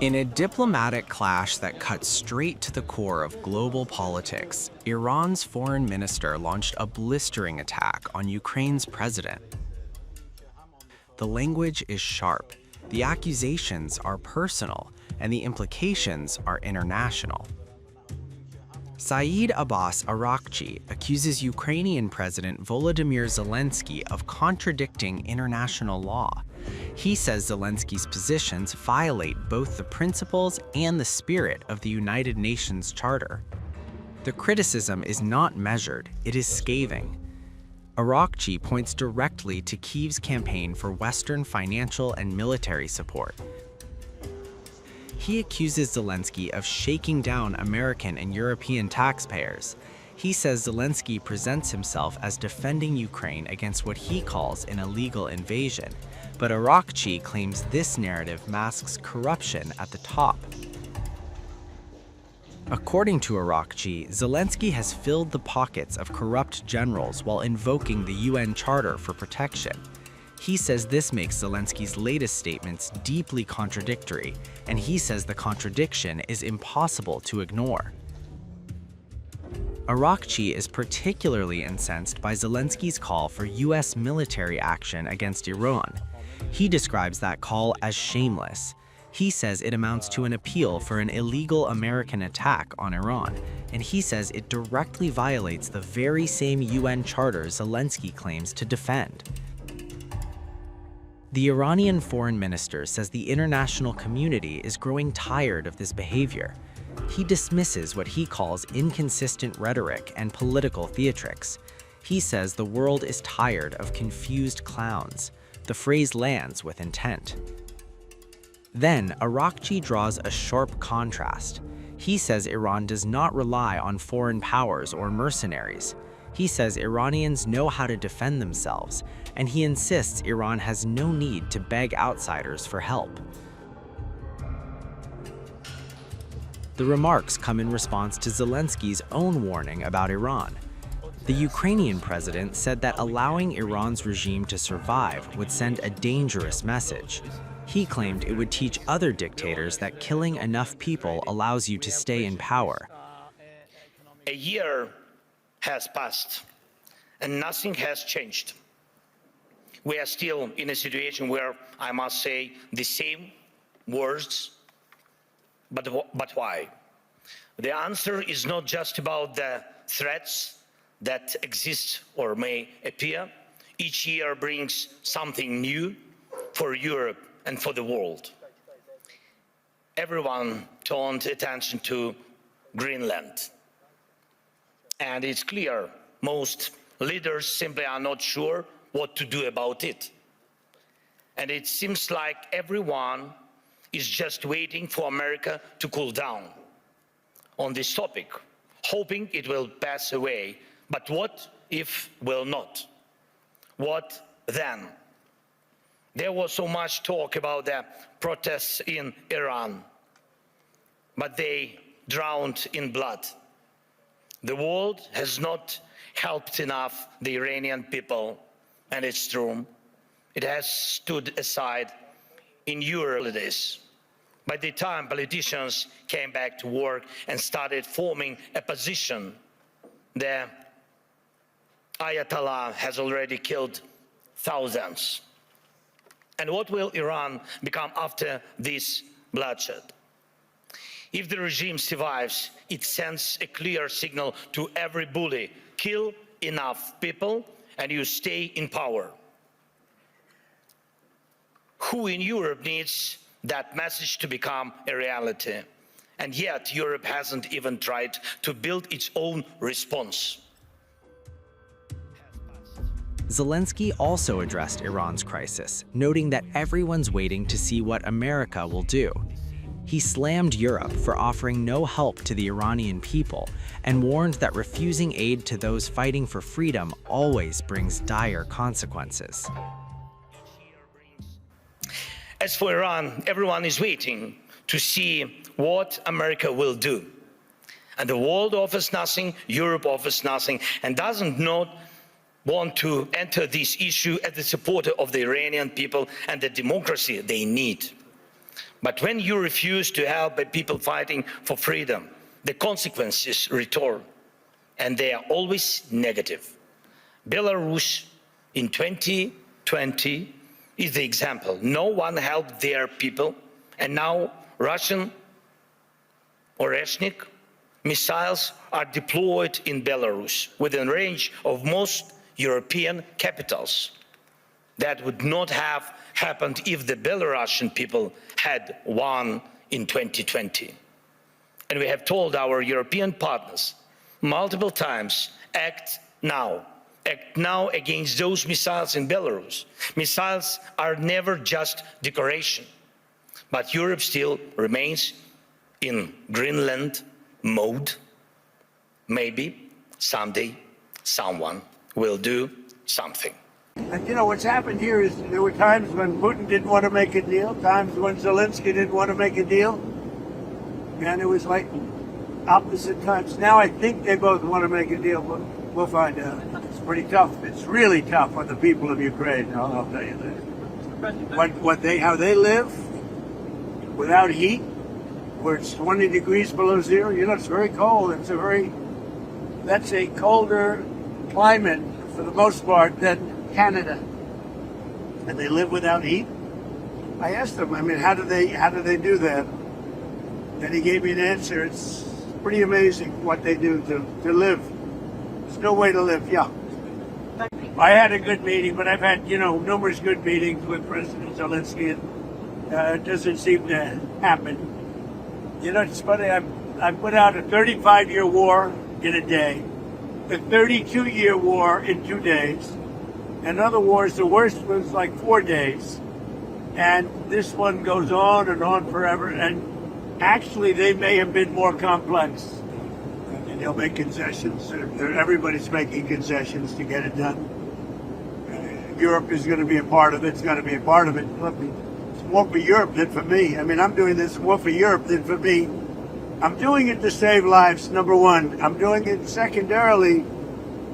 In a diplomatic clash that cuts straight to the core of global politics, Iran's foreign minister launched a blistering attack on Ukraine's president. The language is sharp, the accusations are personal, and the implications are international. Seyed Abbas Araghchi accuses Ukrainian President Volodymyr Zelensky of contradicting international law. He says Zelensky's positions violate both the principles and the spirit of the United Nations Charter. The criticism is not measured, it is scathing. Araghchi points directly to Kyiv's campaign for Western financial and military support. He accuses Zelensky of shaking down American and European taxpayers. He says Zelensky presents himself as defending Ukraine against what he calls an illegal invasion, but Araghchi claims this narrative masks corruption at the top. According to Araghchi, Zelensky has filled the pockets of corrupt generals while invoking the UN Charter for protection. He says this makes Zelensky's latest statements deeply contradictory, and he says the contradiction is impossible to ignore. Araghchi is particularly incensed by Zelensky's call for US military action against Iran. He describes that call as shameless. He says it amounts to an appeal for an illegal American attack on Iran, and he says it directly violates the very same UN charter Zelensky claims to defend. The Iranian foreign minister says the international community is growing tired of this behavior. He dismisses what he calls inconsistent rhetoric and political theatrics. He says the world is tired of confused clowns. The phrase lands with intent. Then, Araghchi draws a sharp contrast. He says Iran does not rely on foreign powers or mercenaries. He says Iranians know how to defend themselves, and he insists Iran has no need to beg outsiders for help. The remarks come in response to Zelensky's own warning about Iran. The Ukrainian president said that allowing Iran's regime to survive would send a dangerous message. He claimed it would teach other dictators that killing enough people allows you to stay in power. A year has passed, and nothing has changed. We are still in a situation where, I must say, the same words, but why? The answer is not just about the threats that exist or may appear. Each year brings something new for Europe and for the world. Everyone turned attention to Greenland. And it's clear most leaders simply are not sure what to do about it. And it seems like everyone is just waiting for America to cool down on this topic, hoping it will pass away. But what if will not? What then? There was so much talk about the protests in Iran, but they drowned in blood. The world has not helped enough the Iranian people, and it's true. It has stood aside in your holidays. By the time politicians came back to work and started forming a position, the Ayatollah has already killed thousands. And what will Iran become after this bloodshed? If the regime survives, it sends a clear signal to every bully: kill enough people and you stay in power. Who in Europe needs that message to become a reality? And yet Europe hasn't even tried to build its own response. Zelensky also addressed Iran's crisis, noting that everyone's waiting to see what America will do. He slammed Europe for offering no help to the Iranian people and warned that refusing aid to those fighting for freedom always brings dire consequences. As for Iran, everyone is waiting to see what America will do. And the world offers nothing, Europe offers nothing, and doesn't not want to enter this issue as a supporter of the Iranian people and the democracy they need. But when you refuse to help the people fighting for freedom, the consequences return, and they are always negative. Belarus in 2020 is the example. No one helped their people, and now Russian Araghchi missiles are deployed in Belarus within range of most European capitals. That would not have happened if the Belarusian people had won in 2020. And we have told our European partners multiple times, act now against those missiles in Belarus. Missiles are never just decoration, but Europe still remains in Greenland mode. Maybe someday someone will do something. And you know, what's happened here is there were times when Putin didn't want to make a deal, times when Zelensky didn't want to make a deal, and it was like opposite times. Now I think they both want to make a deal, but we'll find out. It's pretty tough. It's really tough on the people of Ukraine, I'll tell you that. How they live without heat, where it's 20 degrees below zero, you know, it's very cold. That's a colder climate for the most part than Canada, and they live without heat. I asked him, I mean, how do they do that? And he gave me an answer. It's pretty amazing what they do to live. There's no way to live. Yeah. I had a good meeting, but I've had, you know, numerous good meetings with President Zelensky, and it doesn't seem to happen. You know, it's funny. I put out a 35-year war in a day, a 32-year war in 2 days. And other wars, the worst was like 4 days. And this one goes on and on forever. And actually, they may have been more complex. And they'll make concessions. Everybody's making concessions to get it done. Europe is going to be a part of it. It's got to be a part of it. Look, it's more for Europe than for me. I mean, I'm doing this more for Europe than for me. I'm doing it to save lives, number one. I'm doing it secondarily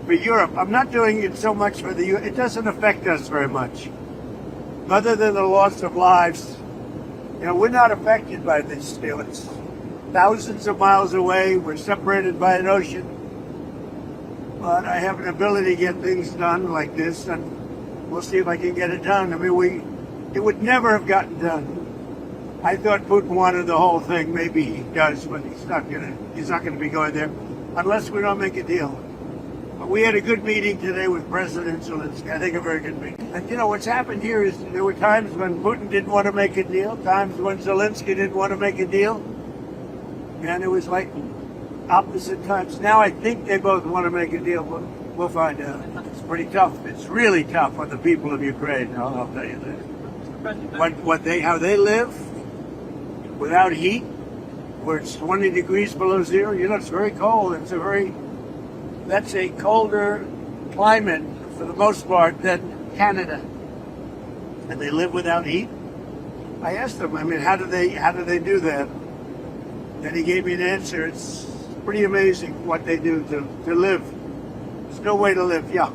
for Europe. I'm not doing it so much for the U.S. It doesn't affect us very much. Other than the loss of lives, you know, we're not affected by this deal. It's thousands of miles away. We're separated by an ocean. But I have an ability to get things done like this, and we'll see if I can get it done. I mean, it would never have gotten done. I thought Putin wanted the whole thing. Maybe he does, but he's not gonna be going there unless we don't make a deal. We had a good meeting today with President Zelensky. I think a very good meeting. And you know, what's happened here is there were times when Putin didn't want to make a deal, times when Zelensky didn't want to make a deal, and it was like opposite times. Now I think they both want to make a deal, but we'll find out. It's pretty tough. It's really tough on the people of Ukraine, I'll tell you that. How they live without heat, where it's 20 degrees below zero, you know, it's very cold. That's a colder climate for the most part than Canada, and they live without heat. I asked him, I mean, how do they do that? And he gave me an answer. It's pretty amazing what they do to live. There's no way to live. Yeah.